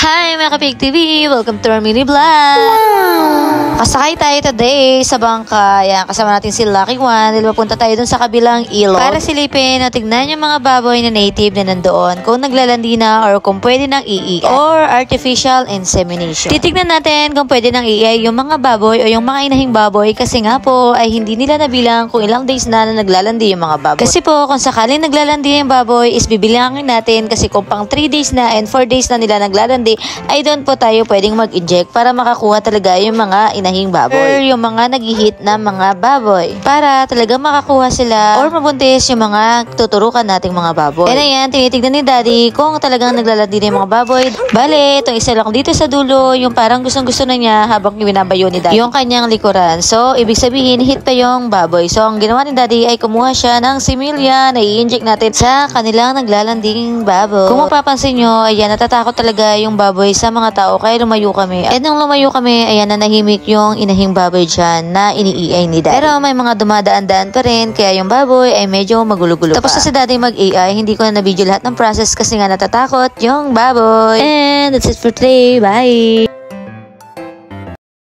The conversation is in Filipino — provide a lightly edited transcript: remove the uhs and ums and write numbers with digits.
Hi mga Kapig TV! Welcome to our mini vlog! Kasakay tayo today sa bangka. Yan, kasama natin si Lucky One. Dahil papunta tayo dun sa kabilang ilog para silipin o tignan yung mga baboy na native na nandoon. Kung naglalandi na or kung pwede nang iiay or artificial insemination. Titignan natin kung pwede nang iiay yung mga baboy o yung mga inahing baboy kasi nga po ay hindi nila nabilang kung ilang days na naglalandi yung mga baboy. Kasi po kung sakaling naglalandi yung baboy is bibilangin natin kasi kung pang 3 days na and 4 days na nila naglalandi ay doon po tayo pwedeng mag-inject para makakuha talaga yung mga inahing baboy or yung mga nag-hit na mga baboy para talaga makakuha sila or mabuntis yung mga tuturukan nating mga baboy. And ayan, tinitignan ni Daddy kung talagang naglalandi na yung mga baboy. Bale, itong isa lang dito sa dulo, yung parang gustong-gusto na niya habang binabayo ni Daddy yung kanyang likuran. So, ibig sabihin, hit pa yung baboy. So, ang ginawa ni Daddy ay kumuha siya ng similya na i-inject natin sa kanilang naglalanding baboy. Kung mapapansin nyo, ayan, natatakot talaga yung baboy sa mga tao kaya lumayo kami. At nung lumayo kami, ayan, nanahimik yung inahing baboy dyan na iniiay ni Daddy. Pero may mga dumadaan-daan pa rin kaya yung baboy ay medyo magulo-gulo pa. Tapos na si Daddy mag-AI, hindi ko na na-video lahat ng process kasi nga natatakot yung baboy. And that's it for today. Bye!